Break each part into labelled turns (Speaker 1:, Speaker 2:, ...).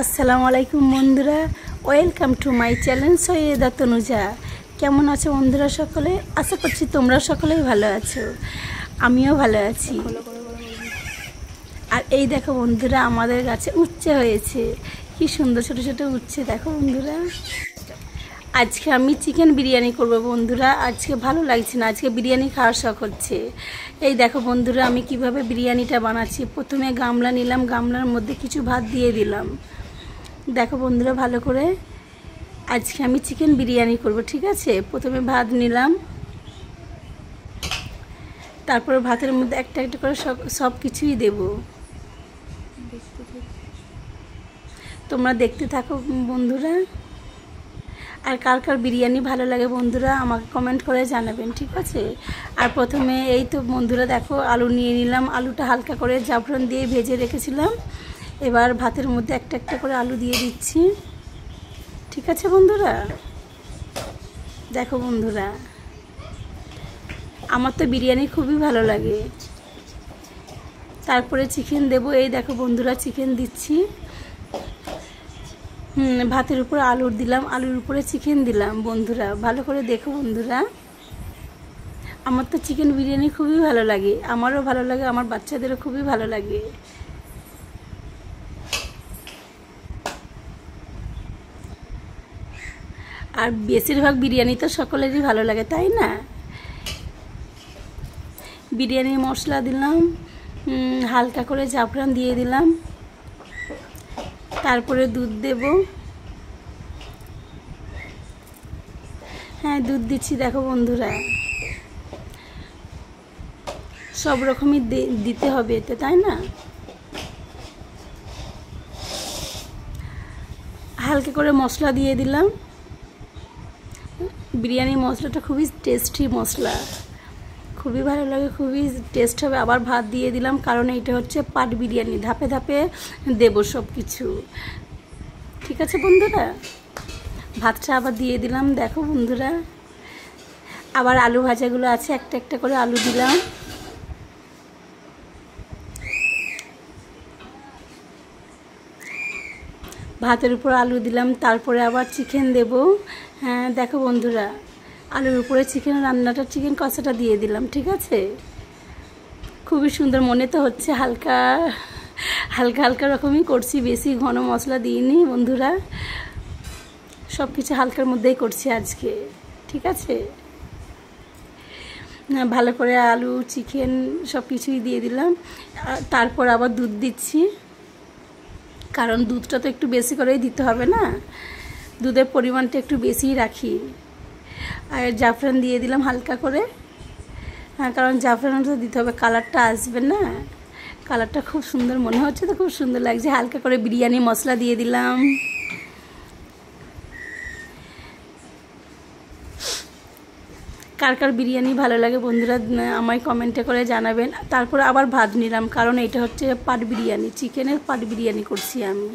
Speaker 1: আসসালামু আলাইকুম বন্ধুরা, welcome to my channel Syeda Tanuja. কেমন আছো বন্ধুরা সকলে? আশা করছি তোমরা সকলেই ভালো আছো, আমিও ভালো আছি। আর এই দেখো বন্ধুরা, আমাদের গাছে উচ্ছে হয়েছে, কি সুন্দর ছোট ছোট উচ্ছে দেখো বন্ধুরা। আজকে আমি চিকেন বিরিয়ানি করব বন্ধুরা। আজকে ভালো লাগছে না, আজকে বিরিয়ানি খাওয়ার শখ হচ্ছে। এই দেখো বন্ধুরা, আমি কিভাবে বিরিয়ানিটা বানাচ্ছি। প্রথমে গামলা নিলাম, গামলার মধ্যে কিছু ভাত দিয়ে দিলাম। দেখো বন্ধুরা ভালো করে, আজকে আমি চিকেন বিরিয়ানি করব, ঠিক আছে। প্রথমে ভাত নিলাম, তারপরে ভাতের মধ্যে একটা একটা করে সব কিছুই দেব। তোমরা দেখতে থাকো বন্ধুরা। আর কার কার বিরিয়ানি ভালো লাগে বন্ধুরা আমাকে কমেন্ট করে জানাবেন, ঠিক আছে। আর প্রথমে এই তো বন্ধুরা দেখো, আলু নিয়ে নিলাম। আলুটা হালকা করে জাফরান দিয়ে ভেজে রেখেছিলাম। এবার ভাতের মধ্যে একটা একটা করে আলু দিয়ে দিচ্ছি, ঠিক আছে বন্ধুরা। দেখো বন্ধুরা, আমার তো বিরিয়ানি খুবই ভালো লাগে। তারপরে চিকেন দেব। এই দেখো বন্ধুরা, চিকেন দিচ্ছি। ভাতের উপর আলু দিলাম, আলুর উপরে চিকেন দিলাম বন্ধুরা। ভালো করে দেখো বন্ধুরা, আমার তো চিকেন বিরিয়ানি খুবই ভালো লাগে, আমারও ভালো লাগে, আমার বাচ্চাদেরও খুবই ভালো লাগে। আর বেশিরভাগ বিরিয়ানি তো সকলেরই ভালো লাগে, তাই না। বিরিয়ানি মশলা দিলাম, হালকা করে জাফরান দিয়ে দিলাম। তারপরে দুধ দেব। হ্যাঁ, দুধ দিচ্ছি দেখো বন্ধুরা। সব রকমই দিতে হবে এতে, তাই না। হালকা করে মশলা দিয়ে দিলাম। বিরিয়ানি মশলাটা খুবই টেস্টি মশলা, খুবই ভালো লাগে, খুবই টেস্ট হবে। আবার ভাত দিয়ে দিলাম, কারণ এইটা হচ্ছে পাট বিরিয়ানি, ধাপে ধাপে দেব সব কিছু, ঠিক আছে বন্ধুরা। ভাতটা আবার দিয়ে দিলাম দেখো বন্ধুরা। আবার আলু ভাজাগুলো আছে, একটা একটা করে আলু দিলাম। ভাতের উপর আলু দিলাম, তারপরে আবার চিকেন দেব। হ্যাঁ দেখো বন্ধুরা, আলুর উপরে চিকেন রান্নাটা, চিকেন কষাটা দিয়ে দিলাম, ঠিক আছে। খুবই সুন্দর, মনে তো হচ্ছে হালকা হালকা হালকা রকমই করছি, বেশি ঘন মশলা দিইনি বন্ধুরা। সব কিছু হালকার মধ্যেই করছি আজকে, ঠিক আছে। ভালো করে আলু চিকেন সব কিছুই দিয়ে দিলাম। তারপর আবার দুধ দিচ্ছি, কারণ দুধটা তো একটু বেশি করেই দিতে হবে না, দুধের পরিমাণটা একটু বেশিই রাখি। আর জাফরান দিয়ে দিলাম হালকা করে, হ্যাঁ, কারণ জাফরানটা দিতে হবে, কালারটা আসবে না। কালারটা খুব সুন্দর মনে হচ্ছে, তো খুব সুন্দর লাগছে। হালকা করে বিরিয়ানি মশলা দিয়ে দিলাম। কার কার বিরিয়ানি ভালো লাগে বন্ধুরা আমায় কমেন্টে করে জানাবেন। তারপর আবার ভাত নিলাম, কারণ এটা হচ্ছে পাট বিরিয়ানি, চিকেনের পাট বিরিয়ানি করছি আমি।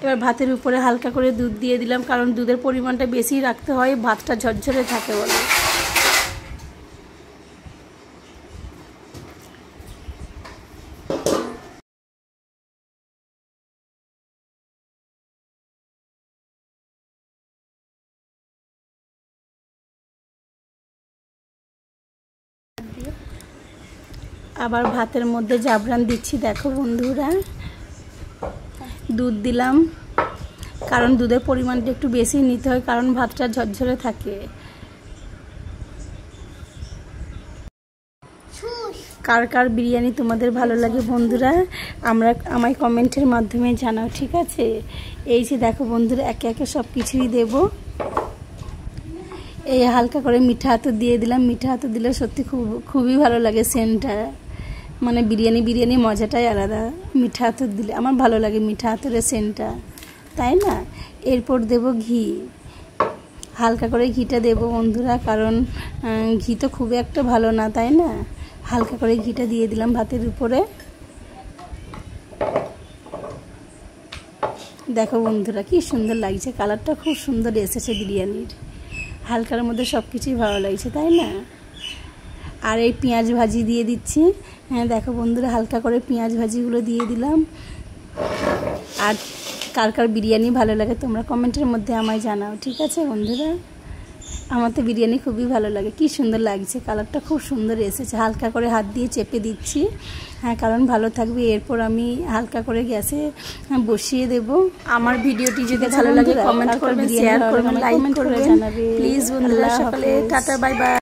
Speaker 1: এবার ভাতের উপরে হালকা করে দুধ দিয়ে দিলাম, কারণ দুধের পরিমাণটা বেশি রাখতে হয়, ভাতটা ঝরঝরে থাকে বলে। আবার ভাতের মধ্যে জাফরান দিচ্ছি দেখো বন্ধুরা। দুধ দিলাম, কারণ দুধের পরিমাণটা একটু বেশি নিতে হয়, কারণ ভাতটা ঝরঝরে থাকে। কার কার বিরিয়ানি তোমাদের ভালো লাগে বন্ধুরা আমায় কমেন্টের মাধ্যমে জানাও, ঠিক আছে। এই যে দেখো বন্ধুরা, একে একে সব কিছুই দেব। এই হালকা করে মিঠা আতর দিয়ে দিলাম। মিঠা আতর দিলে সত্যি খুবই ভালো লাগে সেন্টটা, মানে বিরিয়ানি মজাটাই আলাদা। মিঠা আতর দিলে আমার ভালো লাগে, মিঠা আতরের সেন্টটা, তাই না। এরপর দেব ঘি, হালকা করে ঘিটা দেব বন্ধুরা, কারণ ঘি তো খুব একটা ভালো না, তাই না। হালকা করে ঘিটা দিয়ে দিলাম ভাতের উপরে। দেখো বন্ধুরা কি সুন্দর লাগছে, কালারটা খুব সুন্দর এসেছে বিরিয়ানির। হালকার মধ্যে সব কিছুই ভালো লাগছে, তাই না। আর এই পেঁয়াজ ভাজি দিয়ে দিচ্ছি, হ্যাঁ দেখো বন্ধুরা, হালকা করে পেঁয়াজ ভাজিগুলো দিয়ে দিলাম। আর কার কার বিরিয়ানি ভালো লাগে তোমরা কমেন্টের মধ্যে আমায় জানাও, ঠিক আছে বন্ধুরা। আমার তো বিরিয়ানি খুবই ভালো লাগে। কি সুন্দর লাগছে, কালারটা খুব সুন্দর এসেছে। হালকা করে হাত দিয়ে চেপে দিচ্ছি, হ্যাঁ, কারণ ভালো থাকবে। এরপর আমি হালকা করে গ্যাসে বসিয়ে দেব। আমার ভিডিওটি যদি ভালো লাগে কমেন্ট করবেন, শেয়ার করবেন, লাইক করবেন প্লিজ বন্ধুরা। সকালে টাটা, বাই বাই।